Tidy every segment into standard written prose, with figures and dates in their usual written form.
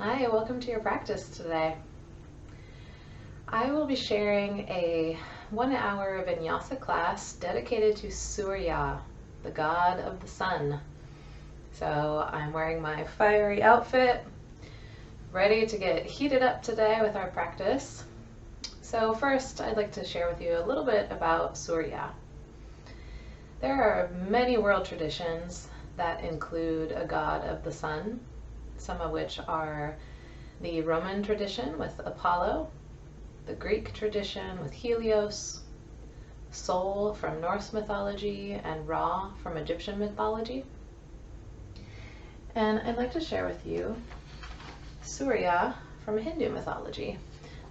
Hi, welcome to your practice today. I will be sharing a 1-hour Vinyasa class dedicated to Surya, the god of the sun. So I'm wearing my fiery outfit, ready to get heated up today with our practice. So first, I'd like to share with you a little bit about Surya. There are many world traditions that include a god of the sun, some of which are the Roman tradition with Apollo, the Greek tradition with Helios, Sol from Norse mythology, and Ra from Egyptian mythology. And I'd like to share with you Surya from Hindu mythology.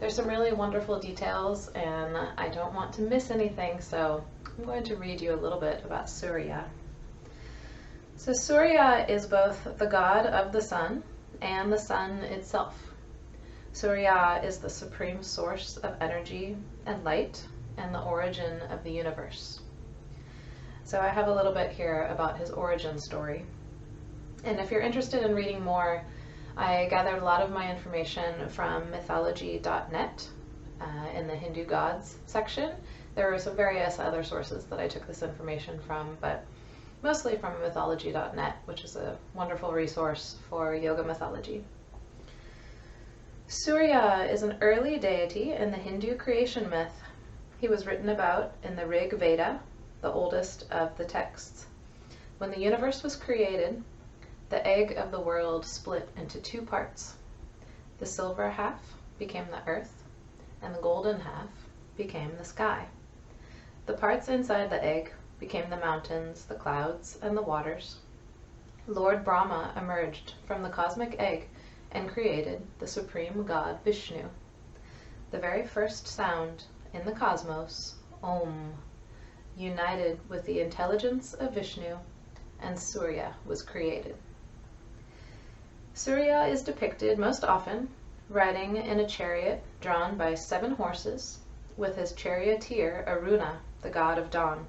There's some really wonderful details and I don't want to miss anything, so I'm going to read you a little bit about Surya. So Surya is both the god of the sun and the sun itself. Surya is the supreme source of energy and light and the origin of the universe. So I have a little bit here about his origin story. And if you're interested in reading more, I gathered a lot of my information from mythology.net in the Hindu gods section. There are some various other sources that I took this information from, but mostly from mythology.net, which is a wonderful resource for yoga mythology. Surya is an early deity in the Hindu creation myth. He was written about in the Rig Veda, the oldest of the texts. When the universe was created, the egg of the world split into two parts. The silver half became the earth, and the golden half became the sky. The parts inside the egg became the mountains, the clouds, and the waters. Lord Brahma emerged from the cosmic egg and created the supreme god Vishnu. The very first sound in the cosmos, Om, united with the intelligence of Vishnu, and Surya was created. Surya is depicted most often riding in a chariot drawn by 7 horses, with his charioteer Aruna, the god of dawn.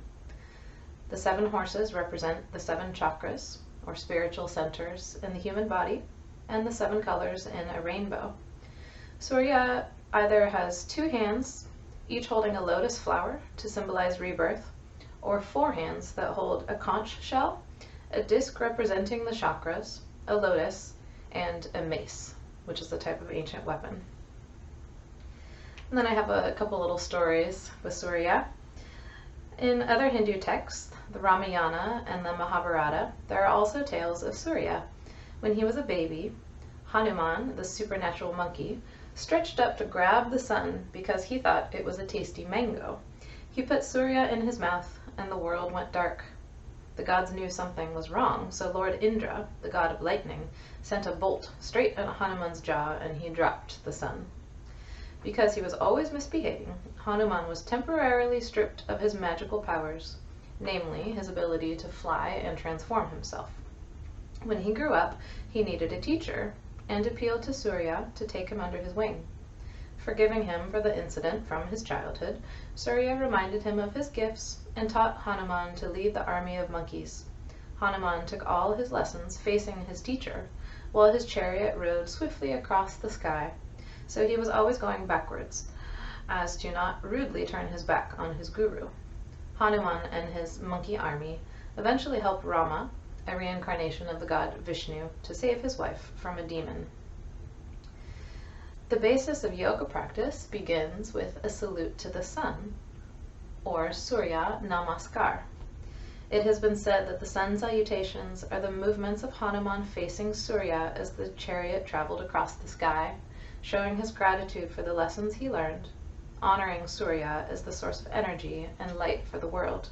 The 7 horses represent the 7 chakras, or spiritual centers, in the human body, and the 7 colors in a rainbow. Surya either has 2 hands, each holding a lotus flower to symbolize rebirth, or 4 hands that hold a conch shell, a disc representing the chakras, a lotus, and a mace, which is a type of ancient weapon. And then I have a couple little stories with Surya. In other Hindu texts, the Ramayana and the Mahabharata, there are also tales of Surya. When he was a baby, Hanuman, the supernatural monkey, stretched up to grab the sun because he thought it was a tasty mango. He put Surya in his mouth and the world went dark. The gods knew something was wrong, so Lord Indra, the god of lightning, sent a bolt straight at Hanuman's jaw and he dropped the sun. Because he was always misbehaving, Hanuman was temporarily stripped of his magical powers, namely his ability to fly and transform himself. When he grew up, he needed a teacher and appealed to Surya to take him under his wing. Forgiving him for the incident from his childhood, Surya reminded him of his gifts and taught Hanuman to lead the army of monkeys. Hanuman took all his lessons facing his teacher, while his chariot rode swiftly across the sky. So he was always going backwards, as to not rudely turn his back on his guru. Hanuman and his monkey army eventually helped Rama, a reincarnation of the god Vishnu, to save his wife from a demon. The basis of yoga practice begins with a salute to the sun, or Surya Namaskar. It has been said that the sun salutations are the movements of Hanuman facing Surya as the chariot traveled across the sky, showing his gratitude for the lessons he learned, honoring Surya as the source of energy and light for the world.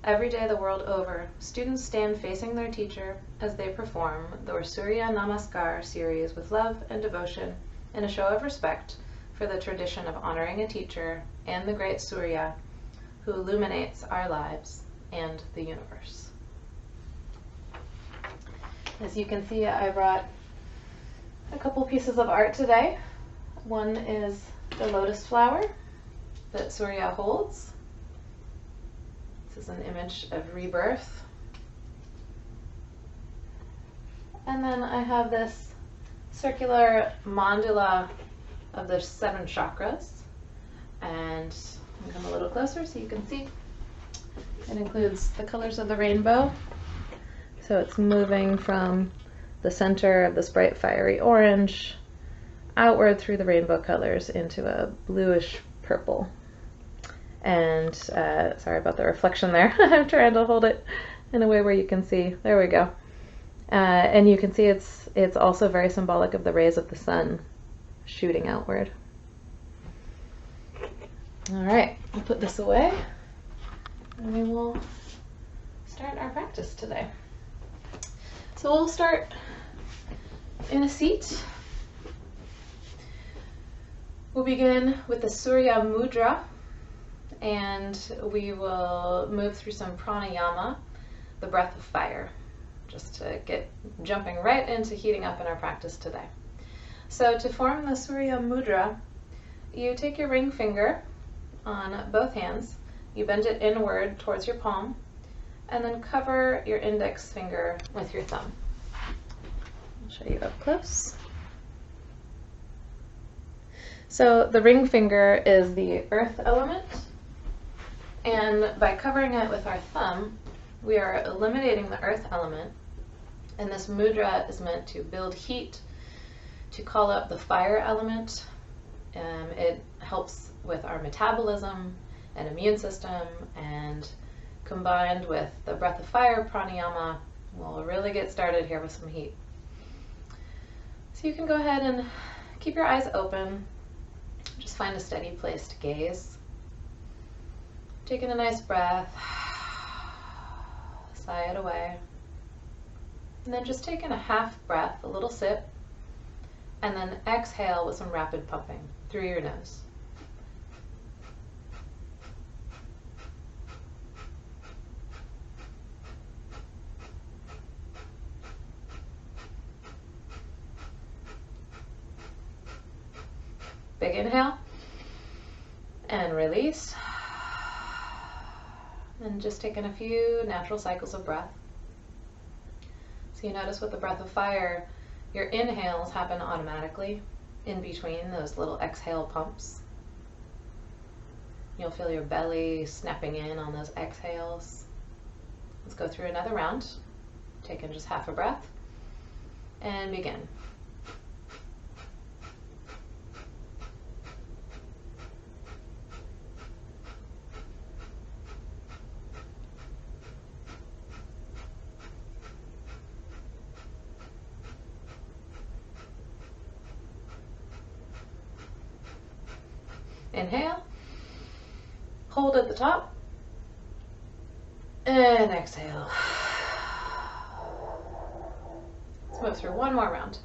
Every day the world over, students stand facing their teacher as they perform the Surya Namaskar series with love and devotion in a show of respect for the tradition of honoring a teacher and the great Surya who illuminates our lives and the universe. As you can see, I brought a couple pieces of art today. One is the lotus flower that Surya holds. This is an image of rebirth. And then I have this circular mandala of the 7 chakras. And I'll come a little closer so you can see. It includes the colors of the rainbow. So it's moving from the center of this bright fiery orange outward through the rainbow colors into a bluish purple. And sorry about the reflection there. I'm trying to hold it in a way where you can see. There we go. And you can see it's also very symbolic of the rays of the sun shooting outward. All right, I'll put this away and we will start our practice today. So we'll start in a seat. We'll begin with the Surya mudra, and we will move through some pranayama, the breath of fire, just to get jumping right into heating up in our practice today. So to form the Surya mudra, you take your ring finger on both hands, you bend it inward towards your palm, and then cover your index finger with your thumb. I'll show you up close. So the ring finger is the earth element, and by covering it with our thumb, we are eliminating the earth element, and this mudra is meant to build heat, to call up the fire element. It helps with our metabolism and immune system, and combined with the breath of fire pranayama, we'll really get started here with some heat. So you can go ahead and keep your eyes open. Just find a steady place to gaze. Taking a nice breath, sigh it away, and then just taking a half breath, a little sip, and then exhale with some rapid pumping through your nose. Big inhale and release. And just taking a few natural cycles of breath. So you notice with the breath of fire, your inhales happen automatically in between those little exhale pumps. You'll feel your belly snapping in on those exhales. Let's go through another round. Taking just half a breath and begin. Inhale, hold at the top, and exhale. Let's move through one more round.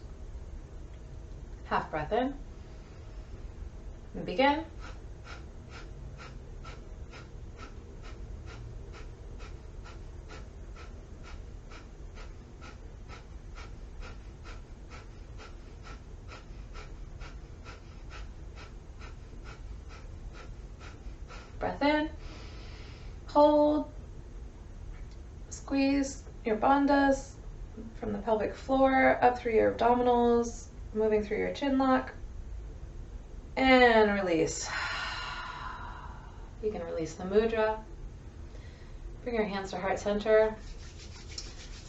Half breath in, and begin. Breath in, hold, squeeze your bandhas from the pelvic floor up through your abdominals, moving through your chin lock, and release. You can release the mudra. Bring your hands to heart center,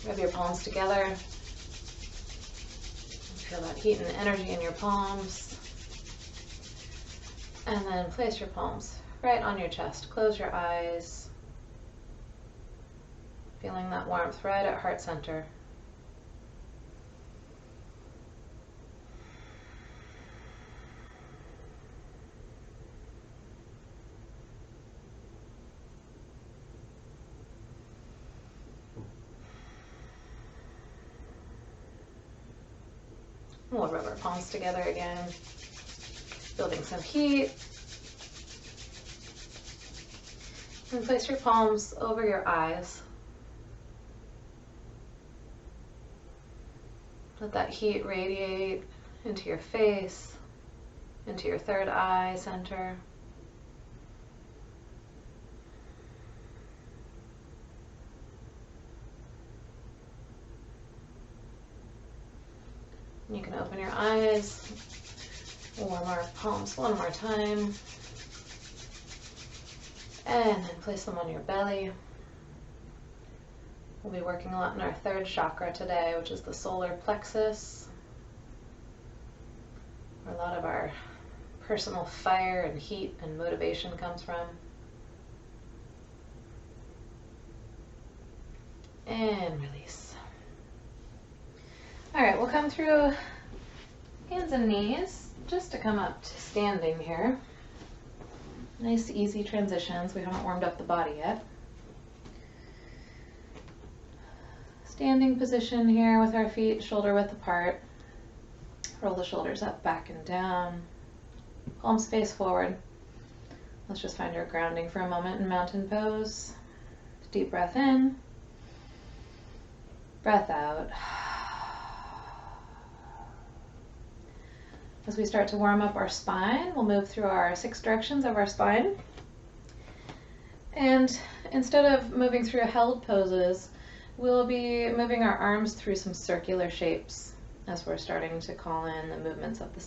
rub your palms together, feel that heat and energy in your palms, and then place your palms right on your chest. Close your eyes, feeling that warmth right at heart center. We'll rub our palms together again, building some heat. And place your palms over your eyes. Let that heat radiate into your face, into your third eye center. You can open your eyes, warm our palms one more time, and then place them on your belly. We'll be working a lot in our third chakra today, which is the solar plexus, where a lot of our personal fire and heat and motivation comes from. And release. All right, we'll come through hands and knees just to come up to standing here. Nice, easy transitions. We haven't warmed up the body yet. Standing position here with our feet shoulder width apart. Roll the shoulders up, back and down. Palms face forward. Let's just find our grounding for a moment in mountain pose. Deep breath in. Breath out. As we start to warm up our spine, we'll move through our 6 directions of our spine. And instead of moving through held poses, we'll be moving our arms through some circular shapes as we're starting to call in the movements of the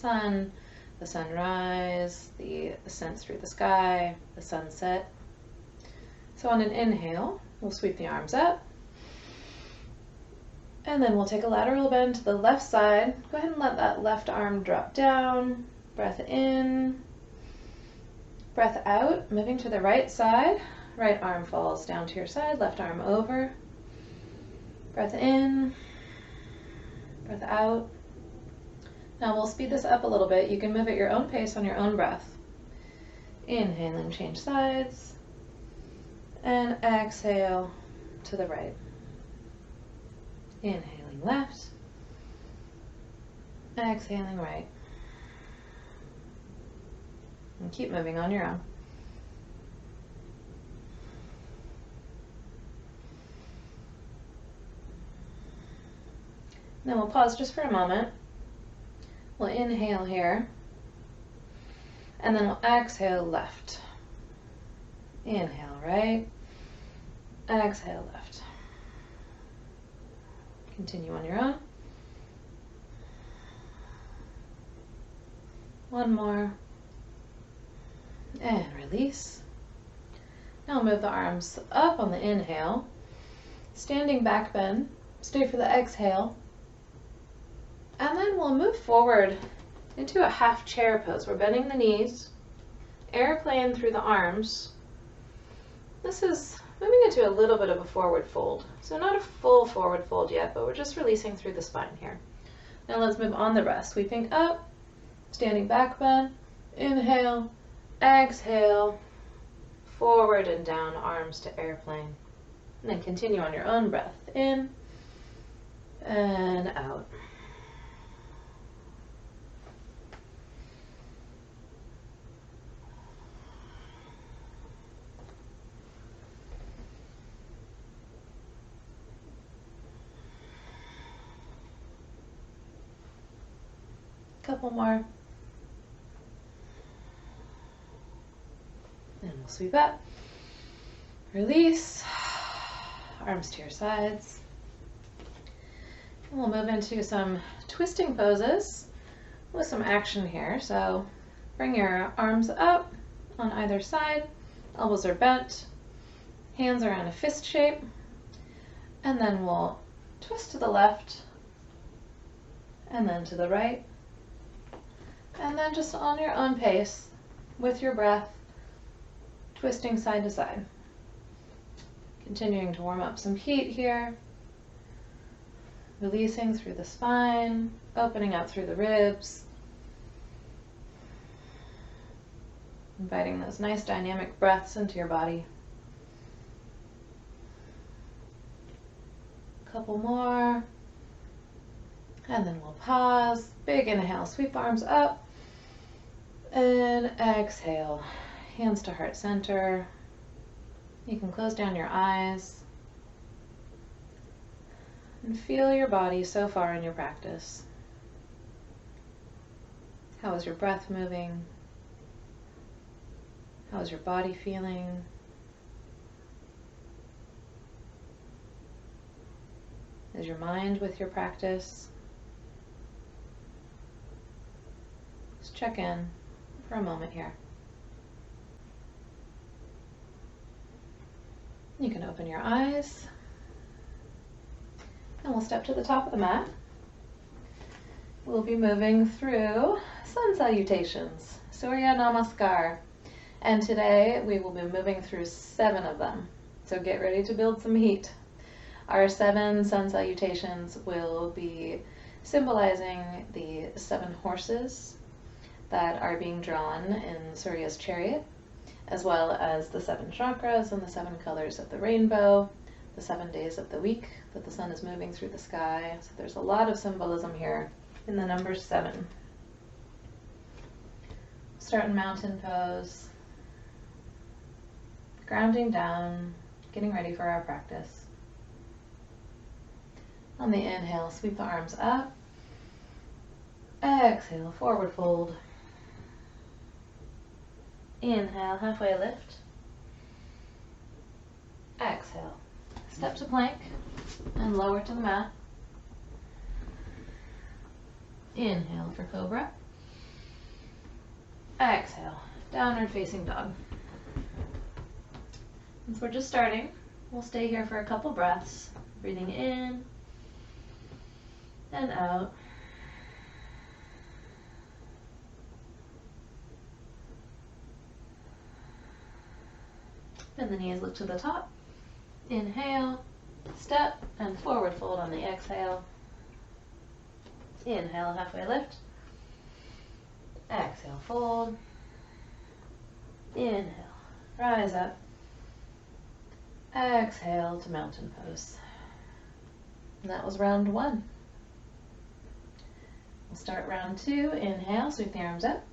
sunrise, the ascent through the sky, the sunset. So on an inhale, we'll sweep the arms up. And then we'll take a lateral bend to the left side. Go ahead and let that left arm drop down. Breath in. Breath out, moving to the right side. Right arm falls down to your side, left arm over. Breath in. Breath out. Now we'll speed this up a little bit. You can move at your own pace on your own breath. Inhaling, change sides. And exhale to the right. Inhaling left, exhaling right. And keep moving on your own. Then we'll pause just for a moment. We'll inhale here, and then we'll exhale left. Inhale right, exhale left. Continue on your own. One more. And release. Now move the arms up on the inhale. Standing back bend. Stay for the exhale. And then we'll move forward into a half chair pose. We're bending the knees. Airplane through the arms. This is moving into a little bit of a forward fold. So not a full forward fold yet, but we're just releasing through the spine here. Now let's move on the rest. Sweeping up, standing back bend, inhale, exhale, forward and down, arms to airplane. And then continue on your own breath, in and out. Couple more. And we'll sweep up. Release. Arms to your sides. And we'll move into some twisting poses with some action here. So bring your arms up on either side. Elbows are bent. Hands are in a fist shape. And then we'll twist to the left and then to the right. And then just on your own pace, with your breath, twisting side to side. Continuing to warm up some heat here. Releasing through the spine, opening up through the ribs. Inviting those nice dynamic breaths into your body. Couple more. And then we'll pause. Big inhale, sweep arms up. And exhale, hands to heart center. You can close down your eyes and feel your body so far in your practice. How is your breath moving? How is your body feeling? Is your mind with your practice? Just check in for a moment here. You can open your eyes, and we'll step to the top of the mat. We'll be moving through sun salutations, Surya Namaskar, and today we will be moving through 7 of them, so get ready to build some heat. Our 7 sun salutations will be symbolizing the 7 horses that are being drawn in Surya's chariot, as well as the 7 chakras and the 7 colors of the rainbow, the 7 days of the week that the sun is moving through the sky. So there's a lot of symbolism here in the number 7. Start in mountain pose, grounding down, getting ready for our practice. On the inhale, sweep the arms up. Exhale, forward fold. Inhale, halfway lift. Exhale, step to plank and lower to the mat. Inhale for cobra. Exhale, downward facing dog. Since we're just starting, we'll stay here for a couple breaths, breathing in and out. Bend the knees, look to the top. Inhale, step and forward fold on the exhale. Inhale, halfway lift. Exhale, fold. Inhale, rise up. Exhale to mountain pose. And that was round 1. We'll start round 2. Inhale, sweep the arms up.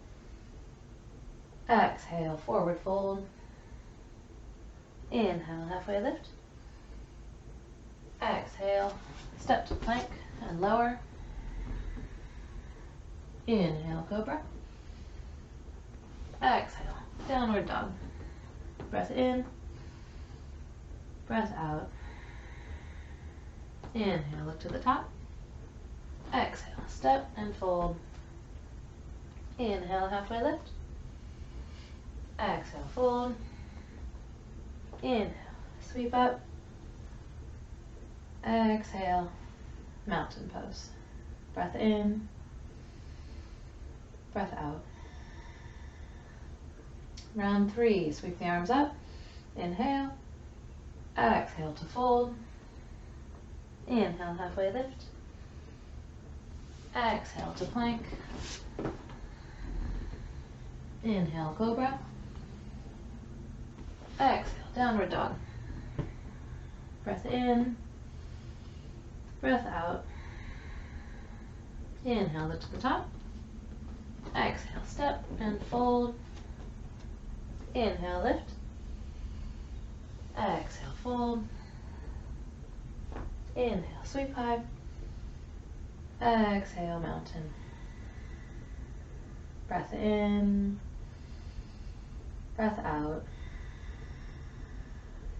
Exhale, forward fold. Inhale, halfway lift. Exhale, step to plank and lower. Inhale, cobra. Exhale, downward dog. Breath in, breath out. Inhale, look to the top. Exhale, step and fold. Inhale, halfway lift. Exhale, fold. Inhale, sweep up. Exhale, mountain pose. Breath in, breath out. Round 3, sweep the arms up. Inhale, exhale to fold. Inhale, halfway lift. Exhale to plank. Inhale, cobra. Exhale, downward dog. Breath in, breath out. Inhale, lift to the top. Exhale, step and fold. Inhale, lift. Exhale, fold. Inhale, sweep high. Exhale, mountain. Breath in, breath out.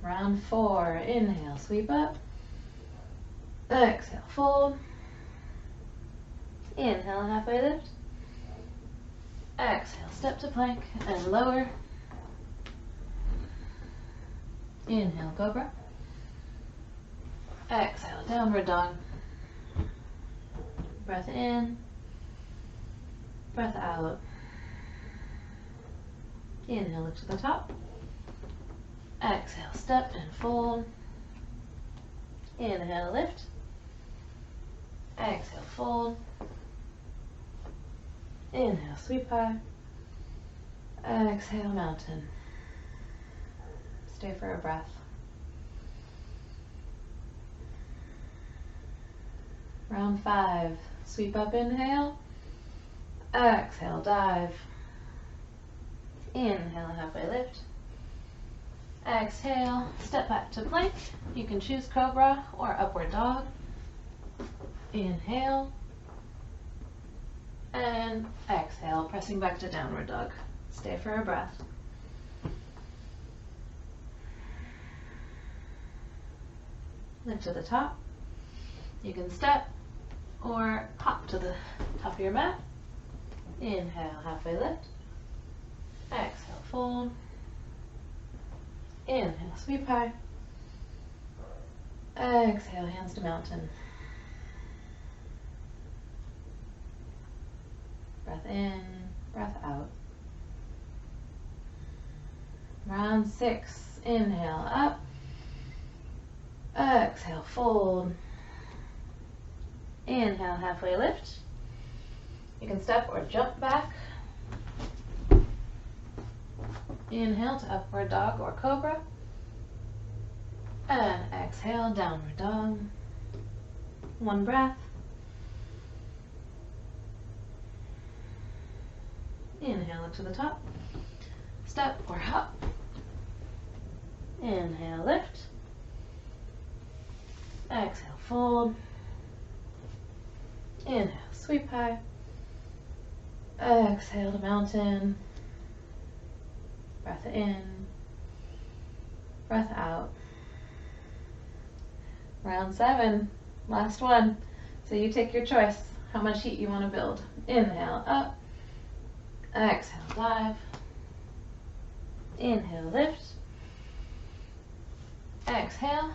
Round 4, inhale, sweep up. Exhale, fold. Inhale, halfway lift. Exhale, step to plank and lower. Inhale, cobra. Exhale, downward dog. Breath in, breath out. Inhale, look to the top. Exhale, step and fold. Inhale, lift. Exhale, fold. Inhale, sweep high. Exhale, mountain. Stay for a breath. Round 5, sweep up, inhale. Exhale, dive. Inhale, halfway lift. Exhale, step back to plank. You can choose cobra or upward dog. Inhale. And exhale, pressing back to downward dog. Stay for a breath. Lift to the top. You can step or hop to the top of your mat. Inhale, halfway lift. Exhale, fold. Inhale, sweep high. Exhale, hands to mountain. Breath in, breath out. Round 6. Inhale, up. Exhale, fold. Inhale, halfway lift. You can step or jump back. Inhale to upward dog or cobra. And exhale, downward dog. One breath. Inhale up to the top. Step or hop. Inhale, lift. Exhale, fold. Inhale, sweep high. Exhale to mountain. Breath in. Breath out. Round 7. Last one. So you take your choice how much heat you want to build. Inhale, up. Exhale, dive. Inhale, lift. Exhale,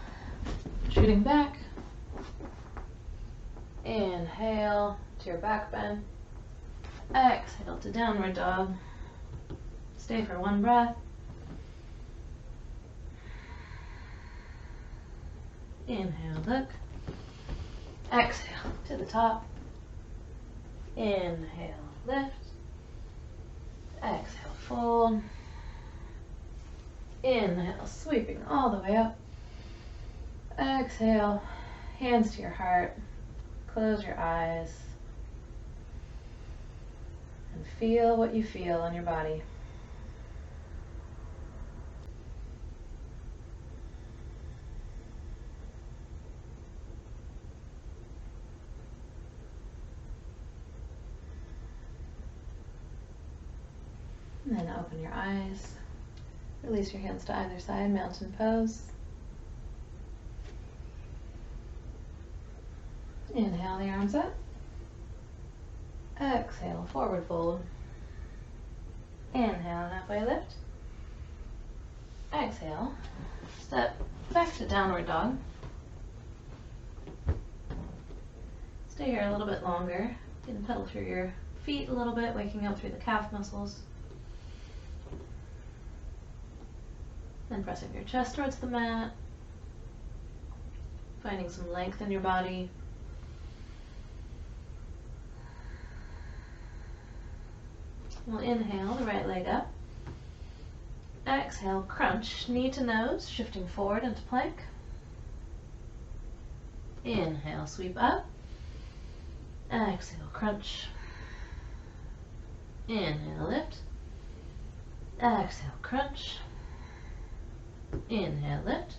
shooting back. Inhale to your back bend. Exhale to downward dog. Stay for one breath. Inhale, look. Exhale to the top. Inhale, lift. Exhale, fold. Inhale, sweeping all the way up. Exhale, hands to your heart. Close your eyes. And feel what you feel on your body. And then open your eyes. Release your hands to either side, mountain pose. Inhale the arms up. Exhale, forward fold. Inhale, halfway lift. Exhale, step back to downward dog. Stay here a little bit longer. You can pedal through your feet a little bit, waking up through the calf muscles. Then pressing your chest towards the mat. Finding some length in your body. We'll inhale the right leg up. Exhale, crunch, knee to nose, shifting forward into plank. Inhale, sweep up. Exhale, crunch. Inhale, lift. Exhale, crunch. Inhale, lift.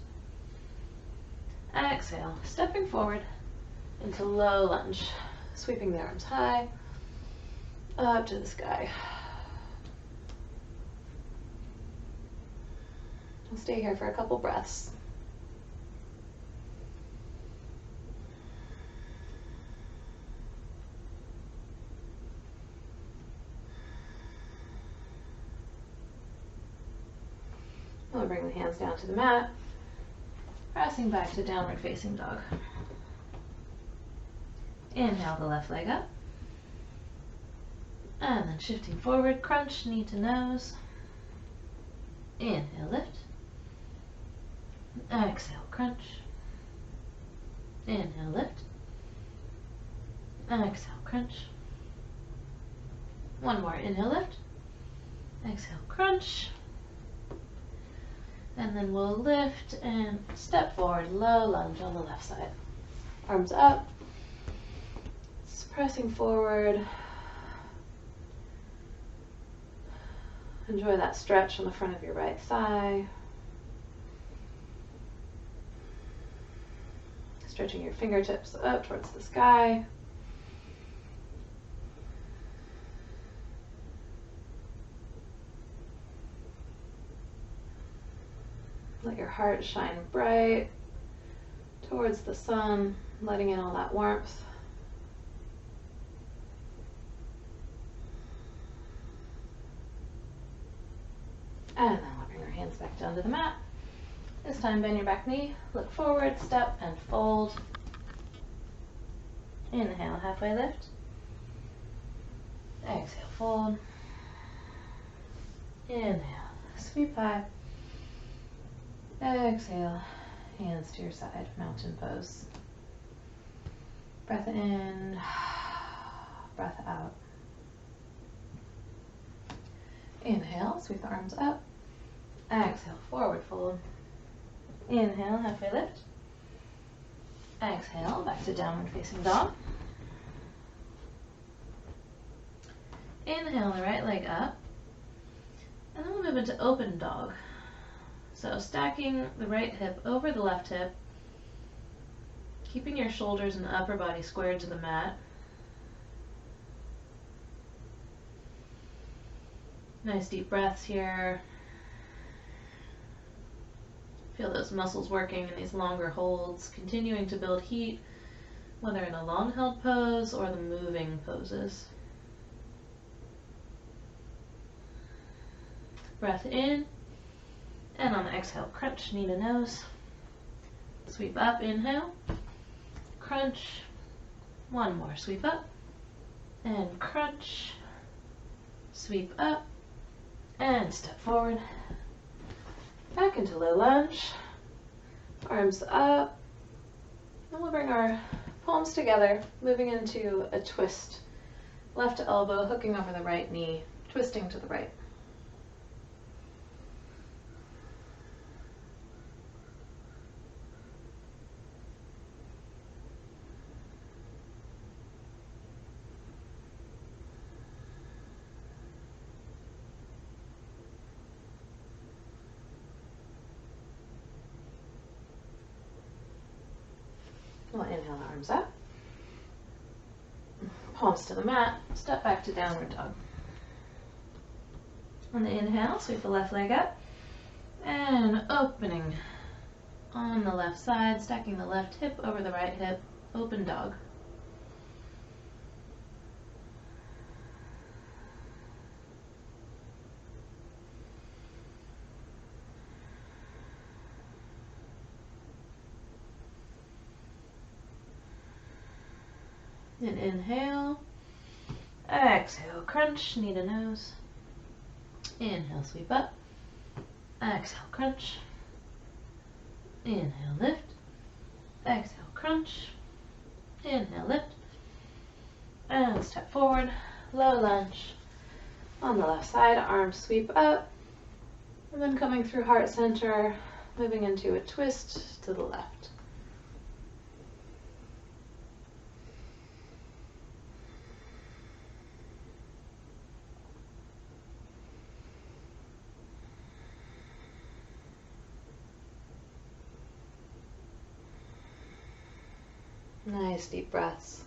Exhale, stepping forward into low lunge. Sweeping the arms high, up to the sky. We'll stay here for a couple breaths. We'll bring the hands down to the mat, pressing back to downward facing dog. Inhale the left leg up. And then shifting forward, crunch, knee to nose. Inhale, lift. Exhale, crunch. Inhale, lift. Exhale, crunch. One more, inhale, lift. Exhale, crunch. And then we'll lift and step forward, low lunge on the left side. Arms up. Pressing forward. Enjoy that stretch on the front of your right thigh. Stretching your fingertips up towards the sky. Let your heart shine bright towards the sun, letting in all that warmth. And then we'll bring our hands back down to the mat. This time bend your back knee, look forward, step and fold. Inhale, halfway lift. Exhale, fold. Inhale, sweep high. Exhale, hands to your side, mountain pose. Breath in, breath out. Inhale, sweep the arms up. Exhale, forward fold. Inhale, halfway lift. Exhale, back to downward facing dog. Inhale the right leg up. And then we'll move into open dog. So stacking the right hip over the left hip, keeping your shoulders and upper body squared to the mat. Nice deep breaths here. Feel those muscles working in these longer holds, continuing to build heat, whether in a long held pose or the moving poses. Breath in, and on the exhale, crunch, knee to nose. Sweep up, inhale, crunch. One more, sweep up, and crunch. Sweep up, and step forward. Back into low lunge, arms up. Then we'll bring our palms together, moving into a twist. Left elbow hooking over the right knee, twisting to the right. We'll inhale the arms up, palms to the mat, step back to downward dog. On the inhale, sweep the left leg up, and opening on the left side, stacking the left hip over the right hip, open dog. And inhale, exhale, crunch, knee to nose. Inhale, sweep up. Exhale, crunch. Inhale, lift. Exhale, crunch. Inhale, lift. And step forward, low lunge. On the left side, arms sweep up. And then coming through heart center, moving into a twist to the left. Nice deep breaths.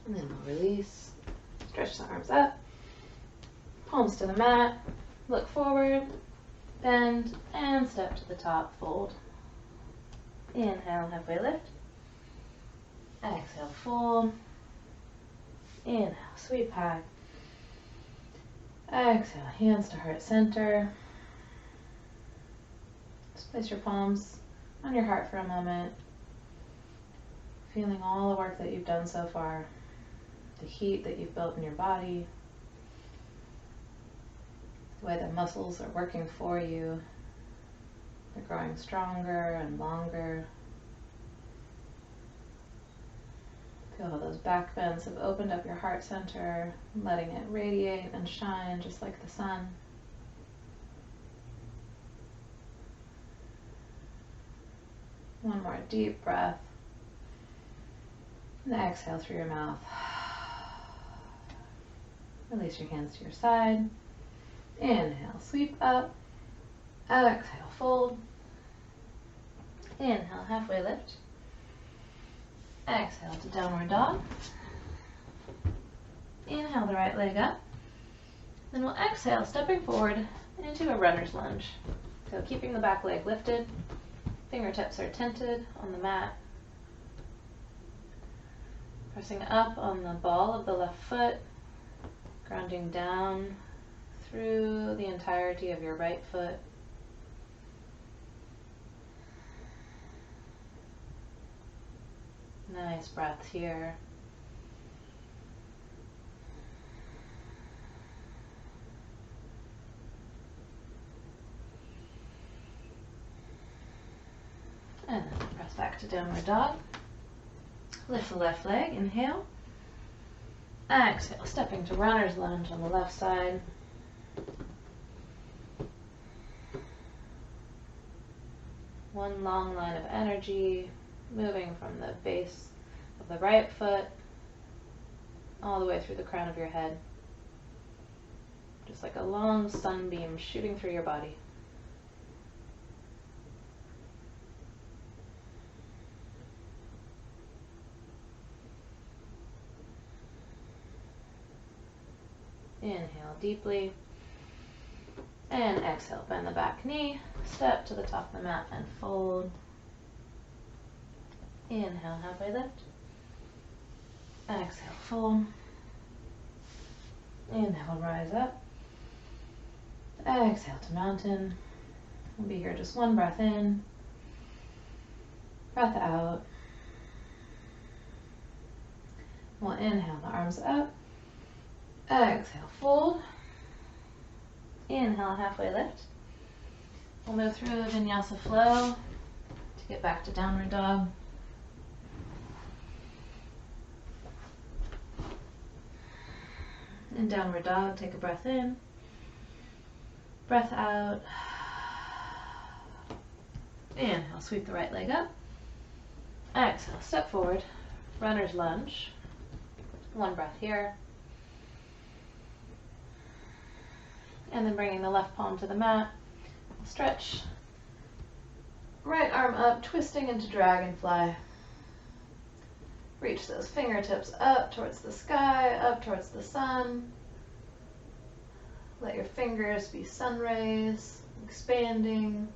And then we'll release, stretch the arms up, palms to the mat, look forward, bend, and step to the top, fold. Inhale, halfway lift. Exhale, fold. Inhale, sweep high. Exhale, hands to heart center. Just place your palms on your heart for a moment. Feeling all the work that you've done so far. The heat that you've built in your body. The way the muscles are working for you. They're growing stronger and longer. Feel how those back bends have opened up your heart center, letting it radiate and shine just like the sun. One more deep breath. And exhale through your mouth. Release your hands to your side. Inhale, sweep up. Exhale, fold. Inhale, halfway lift. Exhale to downward dog. Inhale the right leg up. Then we'll exhale, stepping forward into a runner's lunge. So keeping the back leg lifted, Fingertips are tented on the mat. Pressing up on the ball of the left foot, grounding down through the entirety of your right foot. Nice breath here. And then press back to downward dog. Lift the left leg, inhale. Exhale, stepping to runner's lunge on the left side. One long line of energy moving from the base of the right foot all the way through the crown of your head. Just like a long sunbeam shooting through your body. Inhale deeply. And exhale, bend the back knee, step to the top of the mat and fold. Inhale, halfway lift. Exhale, fold. Inhale, rise up. Exhale to mountain. We'll be here just one breath in. Breath out. We'll inhale the arms up. Exhale, fold. Inhale, halfway lift. We'll move through the Vinyasa flow to get back to downward dog. In downward dog, take a breath in. Breath out. Inhale, sweep the right leg up. Exhale, step forward. Runner's lunge. One breath here. And then bringing the left palm to the mat. Stretch. Right arm up, twisting into dragonfly. Reach those fingertips up towards the sky, up towards the sun. Let your fingers be sun rays, expanding.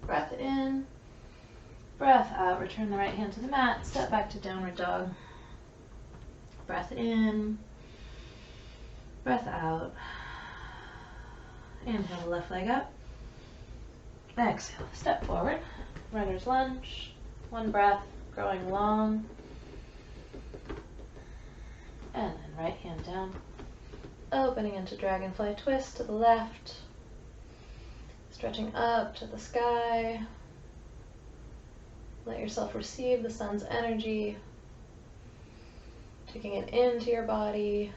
Breath in, breath out, return the right hand to the mat, step back to downward dog. Breath in, breath out. Inhale the left leg up. Exhale, step forward, runner's lunge. One breath, growing long. And then right hand down, opening into dragonfly twist to the left. Stretching up to the sky. Let yourself receive the sun's energy. Taking it into your body.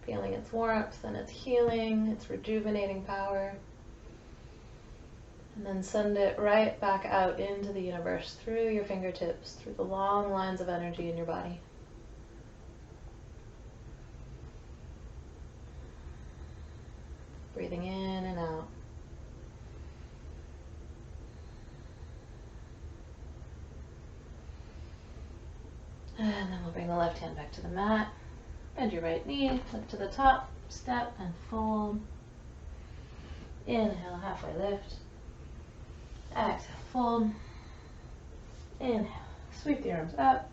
Feeling its warmth and its healing, its rejuvenating power. And then send it right back out into the universe through your fingertips, through the long lines of energy in your body. Breathing in and out. And then we'll bring the left hand back to the mat. Bend your right knee, lift to the top, step and fold. Inhale, halfway lift. Exhale, fold. Inhale, sweep the arms up.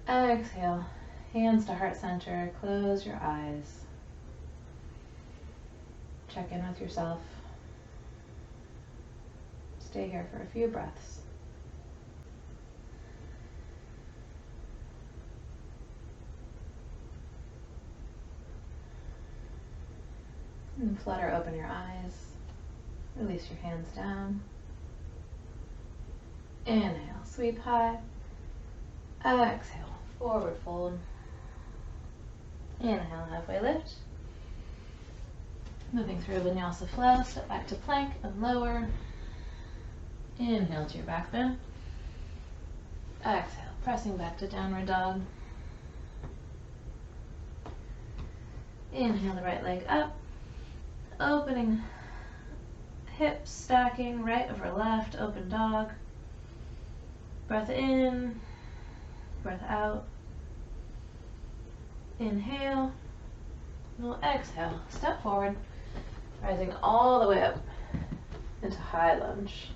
Exhale, hands to heart center, close your eyes. Check in with yourself. Stay here for a few breaths. And flutter open your eyes. Release your hands down. Inhale, sweep high. Exhale, forward fold. Inhale, halfway lift. Moving through Vinyasa flow, step back to plank and lower. Inhale to your back bend. Exhale, pressing back to downward dog. Inhale the right leg up, opening hips stacking, right over left, open dog. Breath in, breath out. Inhale, we'll exhale. Step forward, rising all the way up into high lunge.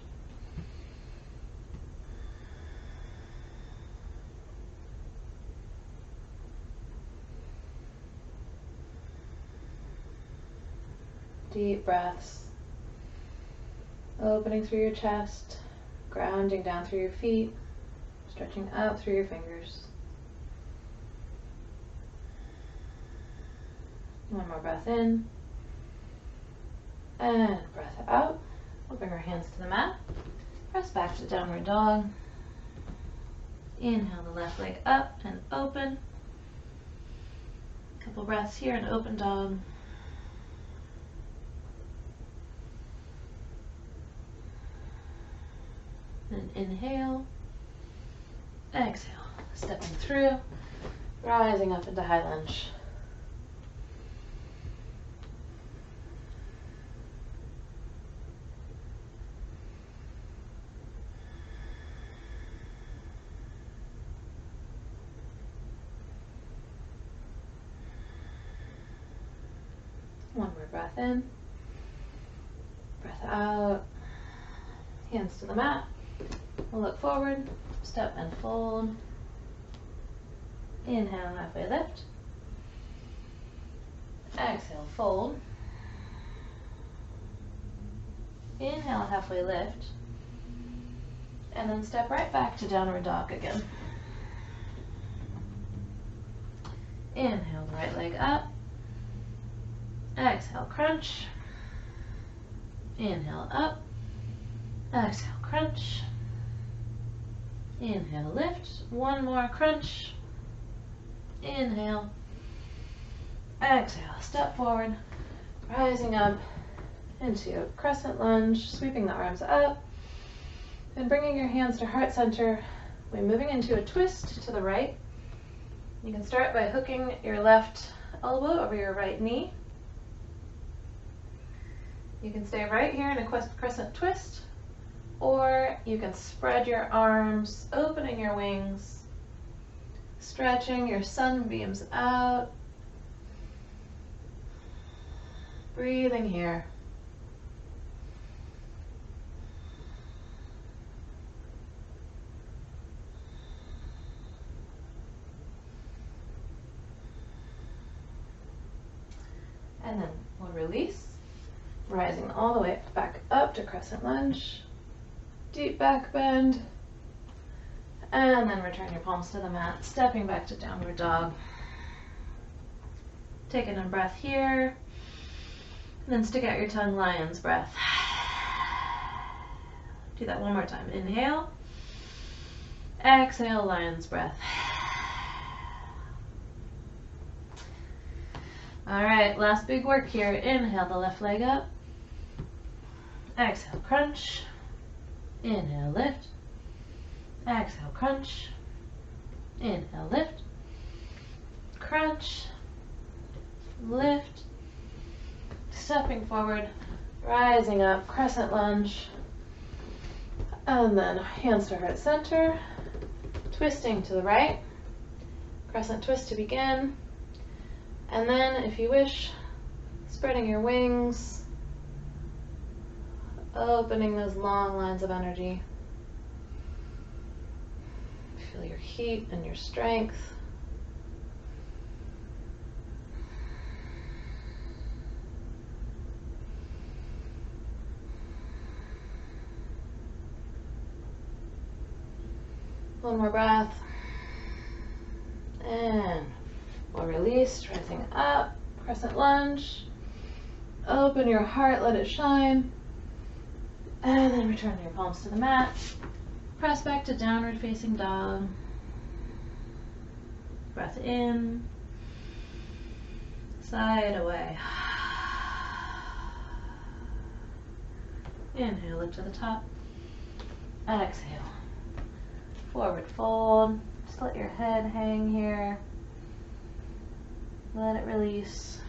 Deep breaths, opening through your chest, grounding down through your feet, stretching out through your fingers. One more breath in, and breath out. We'll bring our hands to the mat, press back to downward dog. Inhale the left leg up and open. Couple breaths here in open dog. And inhale, exhale, stepping through, rising up into high lunge. One more breath in, breath out, hands to the mat. We'll look forward, step and fold. Inhale, halfway lift. Exhale, fold. Inhale, halfway lift. And then step right back to downward dog again. Inhale, the right leg up. Exhale, crunch. Inhale, up. Exhale, crunch. Inhale, lift. One more crunch. Inhale. Exhale, step forward, rising up into a crescent lunge, sweeping the arms up, and bringing your hands to heart center. We're moving into a twist to the right. You can start by hooking your left elbow over your right knee. You can stay right here in a crescent twist, or you can spread your arms, opening your wings, stretching your sunbeams out, breathing here. And then we'll release, rising all the way back up to crescent lunge. Deep back bend, and then return your palms to the mat, stepping back to downward dog. Taking a breath here, and then stick out your tongue, lion's breath. Do that one more time. Inhale, exhale, lion's breath. All right, last big work here. Inhale the left leg up, exhale, crunch. Inhale, lift. Exhale, crunch. Inhale, lift. Crunch. Lift. Stepping forward, rising up, crescent lunge. And then hands to heart center. Twisting to the right. Crescent twist to begin. And then, if you wish, spreading your wings. Opening those long lines of energy. Feel your heat and your strength. One more breath. And we'll release, rising up, crescent lunge. Open your heart, let it shine. And then return your palms to the mat. Press back to downward facing dog. Breath in. Side away. Inhale, lift to the top. Exhale. Forward fold. Just let your head hang here. Let it release.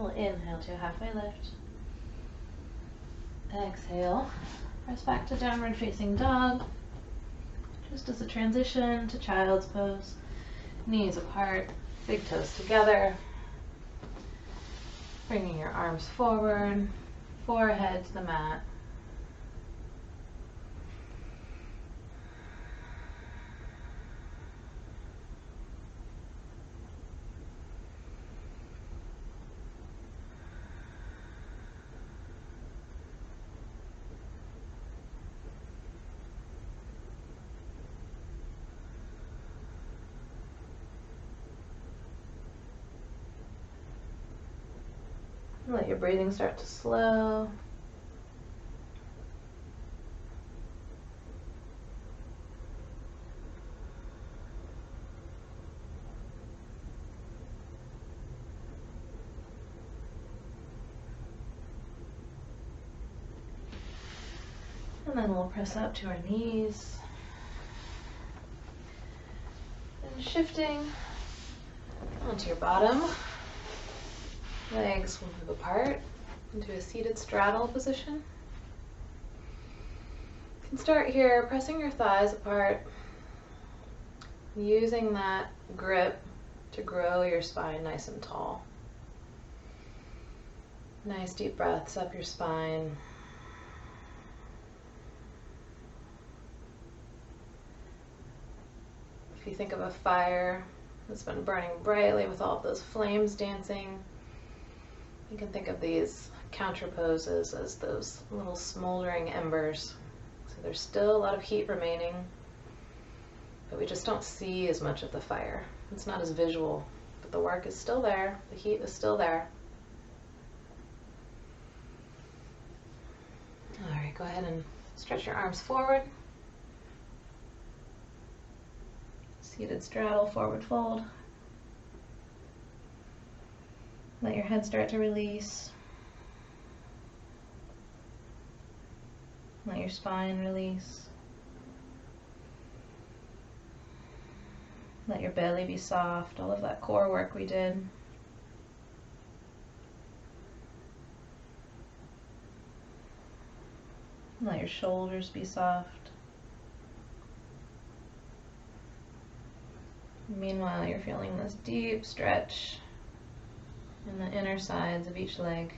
we'll inhale to a halfway lift. Exhale, press back to downward facing dog. Just as a transition to child's pose. Knees apart, big toes together. Bringing your arms forward, forehead to the mat. Let your breathing start to slow. And then we'll press up to our knees. And shifting onto your bottom. Legs will move apart into a seated straddle position. You can start here pressing your thighs apart, using that grip to grow your spine nice and tall. Nice deep breaths up your spine. If you think of a fire that's been burning brightly with all of those flames dancing, you can think of these counter poses as those little smoldering embers. So there's still a lot of heat remaining, but we just don't see as much of the fire. It's not as visual, but the work is still there. The heat is still there. All right, go ahead and stretch your arms forward. Seated straddle, forward fold. Let your head start to release. Let your spine release. Let your belly be soft, all of that core work we did. Let your shoulders be soft. Meanwhile, you're feeling this deep stretch in the inner sides of each leg.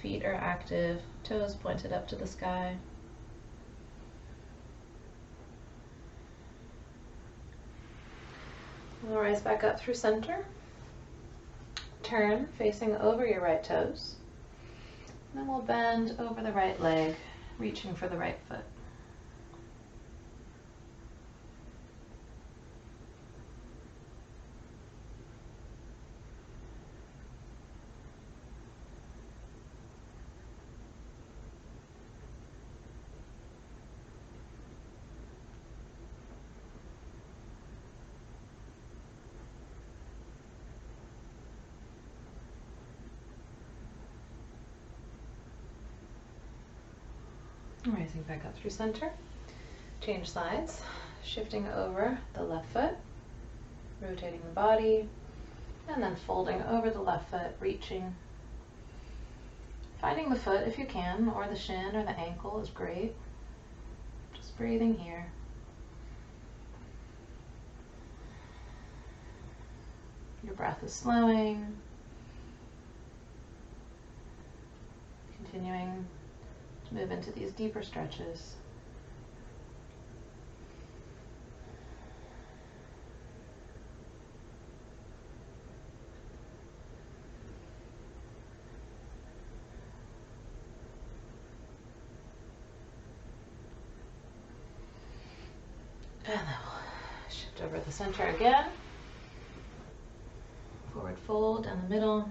Feet are active, toes pointed up to the sky. We'll rise back up through center. Turn facing over your right toes. And then we'll bend over the right leg, reaching for the right foot. Rising back up through center. Change sides, shifting over the left foot, rotating the body, and then folding over the left foot, reaching. Finding the foot if you can, or the shin or the ankle is great. Just breathing here. Your breath is slowing. Continuing to move into these deeper stretches. And then we'll shift over the center again. Forward fold down the middle.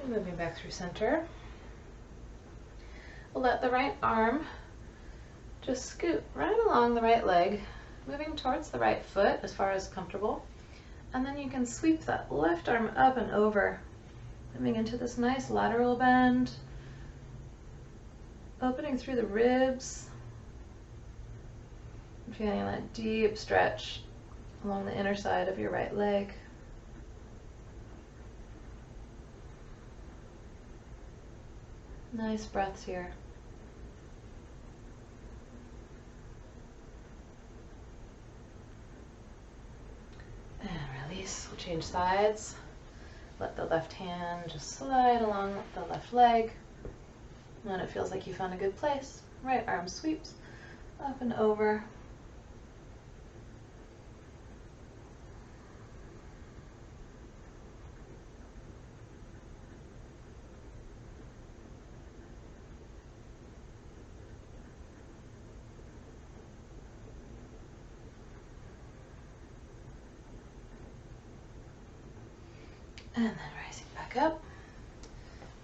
Moving back through center. We'll let the right arm just scoot right along the right leg, moving towards the right foot as far as comfortable. And then you can sweep that left arm up and over Coming into this nice lateral bend, opening through the ribs, and feeling that deep stretch along the inner side of your right leg. Nice breaths here. And release. We'll change sides. Let the left hand just slide along the left leg. When it feels like you found a good place, right arm sweeps up and over. And then rising back up.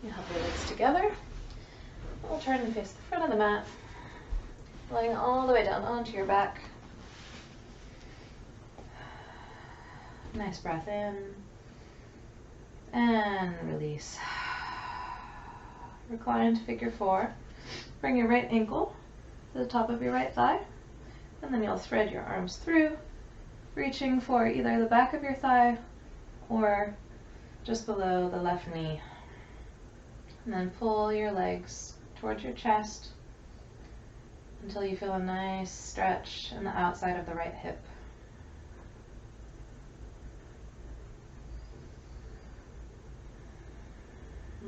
You hug your legs together. We'll turn and face the front of the mat, laying all the way down onto your back. Nice breath in. And release. Reclined figure four. Bring your right ankle to the top of your right thigh. And then you'll thread your arms through, reaching for either the back of your thigh or just below the left knee. And then pull your legs towards your chest until you feel a nice stretch in the outside of the right hip.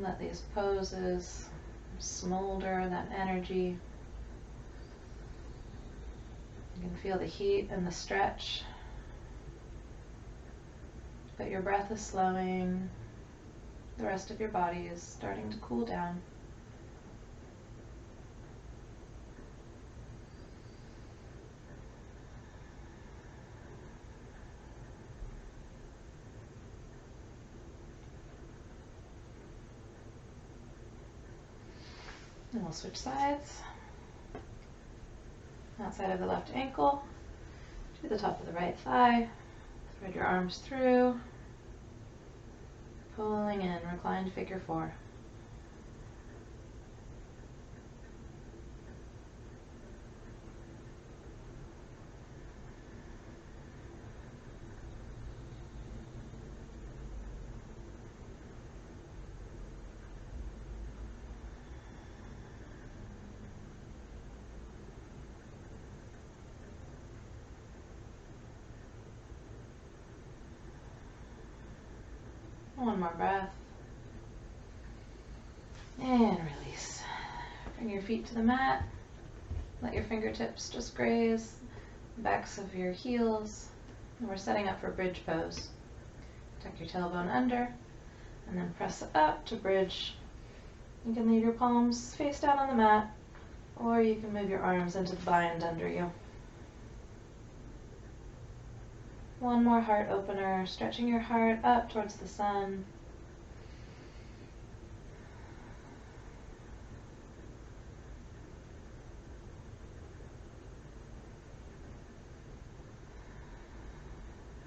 Let these poses smolder that energy. You can feel the heat and the stretch, but your breath is slowing. The rest of your body is starting to cool down. And we'll switch sides. Outside of the left ankle to the top of the right thigh. Thread your arms through. Pulling in, reclined figure four. One more breath. And release. Bring your feet to the mat. Let your fingertips just graze the backs of your heels. And we're setting up for bridge pose. Tuck your tailbone under and then press up to bridge. You can leave your palms face down on the mat, or you can move your arms into the bind under you. One more heart opener, stretching your heart up towards the sun.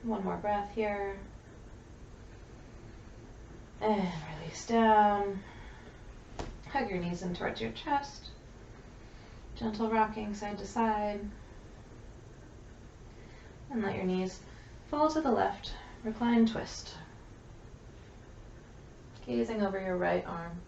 One more breath here. And release down. Hug your knees in towards your chest. Gentle rocking side to side. And let your knees fall to the left, recline twist. Gazing over your right arm.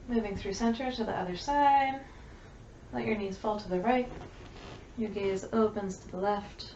Moving through center to the other side. Let your knees fall to the right. Your gaze opens to the left.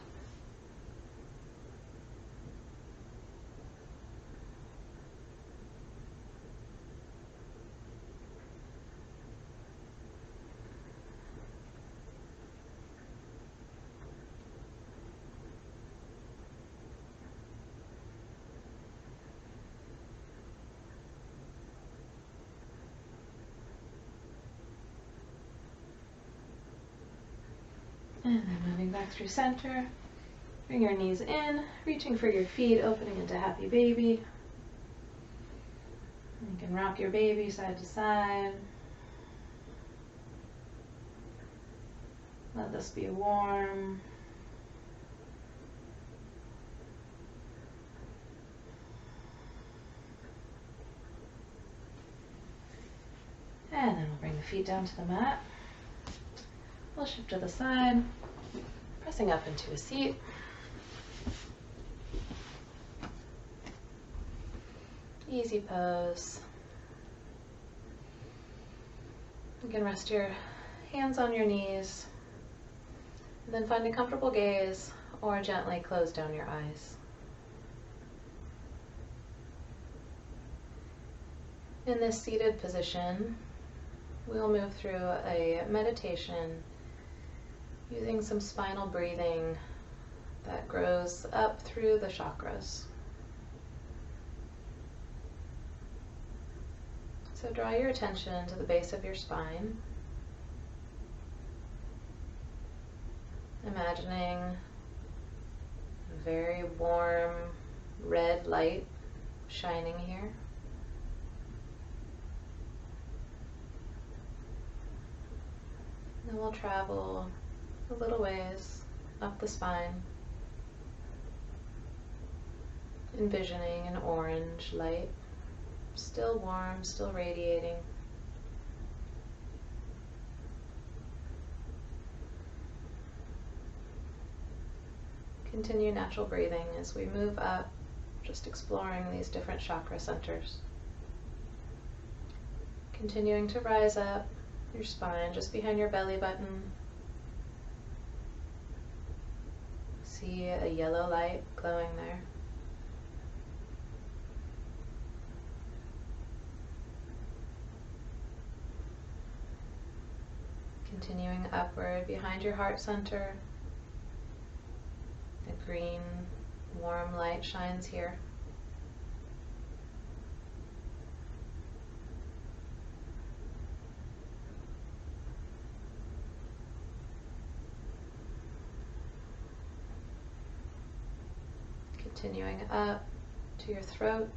And then moving back through center. Bring your knees in, reaching for your feet, opening into happy baby. You can rock your baby side to side. Let this be warm. And then we'll bring the feet down to the mat. We'll shift to the side, pressing up into a seat. Easy pose. You can rest your hands on your knees, and then find a comfortable gaze or gently close down your eyes. In this seated position, we'll move through a meditation using some spinal breathing that grows up through the chakras. So draw your attention to the base of your spine, imagining a very warm red light shining here. Then we'll travel a little ways up the spine, envisioning an orange light, still warm, still radiating. Continue natural breathing as we move up, just exploring these different chakra centers. Continuing to rise up your spine, just behind your belly button. See a yellow light glowing there. Continuing upward behind your heart center. A green, warm light shines here. Continuing up to your throat.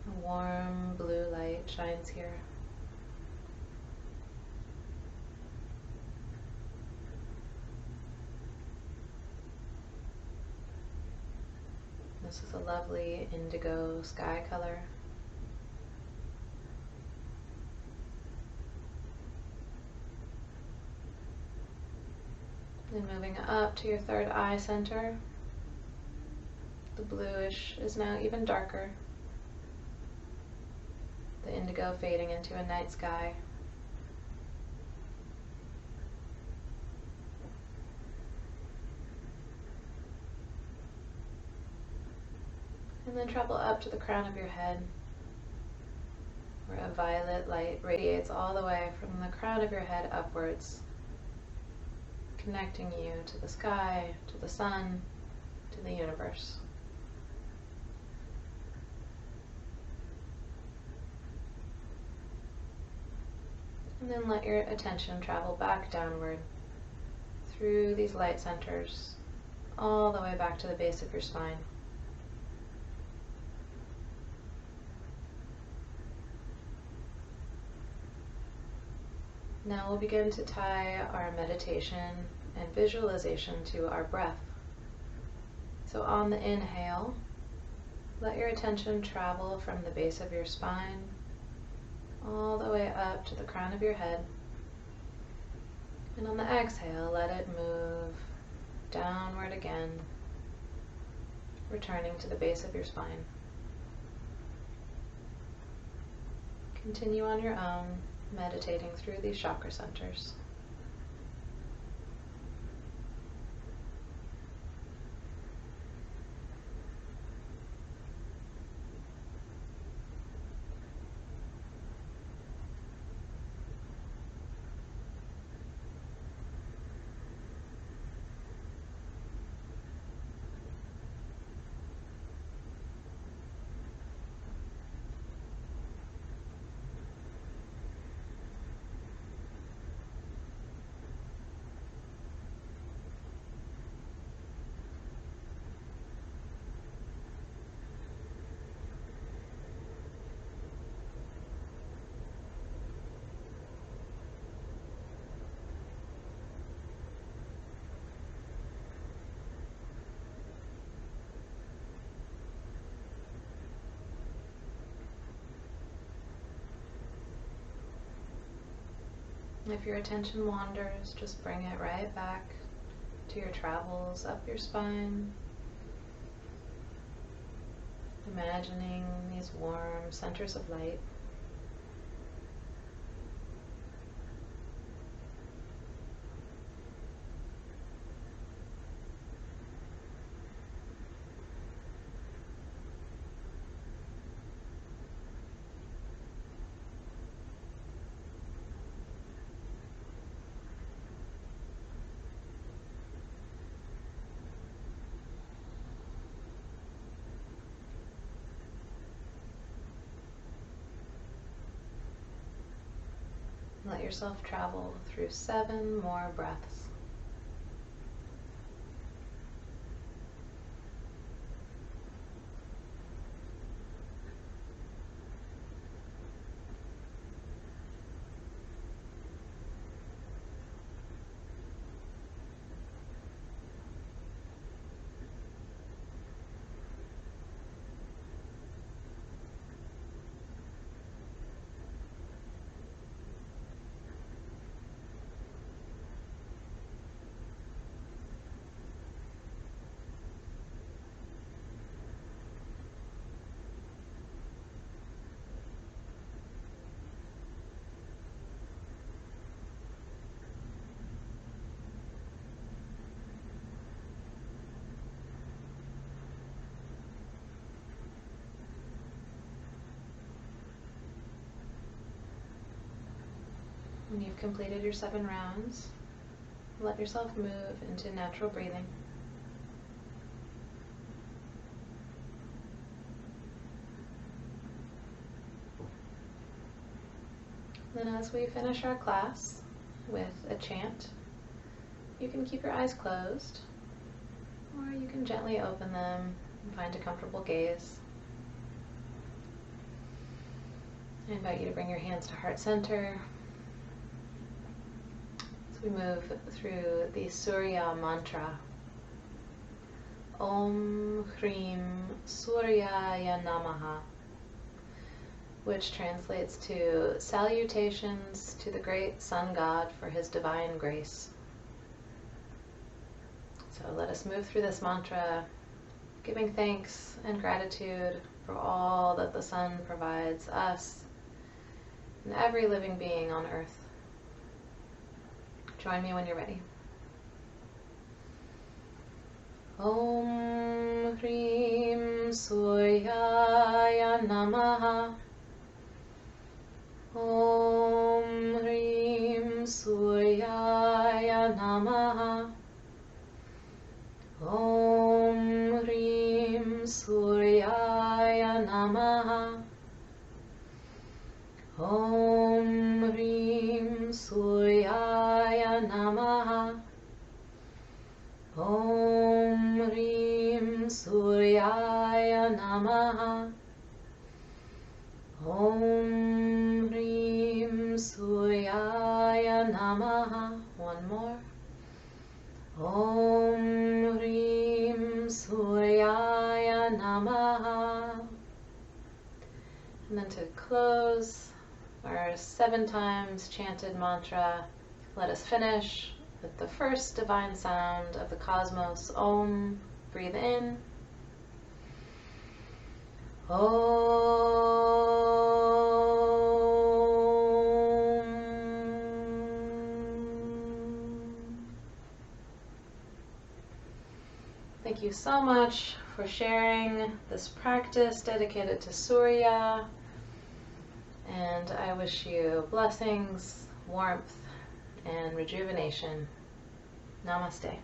A warm blue light shines here. This is a lovely indigo sky color. Then moving up to your third eye center. The bluish is now even darker. The indigo fading into a night sky. And then travel up to the crown of your head, where a violet light radiates all the way from the crown of your head upwards, connecting you to the sky, to the sun, to the universe. And then let your attention travel back downward through these light centers, all the way back to the base of your spine. Now we'll begin to tie our meditation and visualization to our breath. So on the inhale, let your attention travel from the base of your spine all the way up to the crown of your head. And on the exhale, let it move downward again, returning to the base of your spine. Continue on your own, meditating through these chakra centers. If your attention wanders, just bring it right back to your travels up your spine, imagining these warm centers of light. Let yourself travel through 7 more breaths. When you've completed your 7 rounds, let yourself move into natural breathing. Then as we finish our class with a chant, you can keep your eyes closed, or you can gently open them and find a comfortable gaze. I invite you to bring your hands to heart center. We move through the Surya mantra. Om Hrim Suryaya Namaha, which translates to salutations to the great sun god for his divine grace. So let us move through this mantra, giving thanks and gratitude for all that the sun provides us and every living being on earth. Join me when you're ready. Om Hrim Suryaya Namaha. Om Hrim Suryaya Namaha. Om Hrim Suryaya Namaha. Om Hrim Suryaya Namaha. Om Hrim Suryaya Namaha. Om Hrim Suryaya Namaha. One more. Om Hrim Suryaya Namaha. And then to close our 7 times chanted mantra, let us finish with the first divine sound of the cosmos, Om. Breathe in. Om. Thank you so much for sharing this practice dedicated to Surya. And I wish you blessings, warmth, and rejuvenation. Namaste.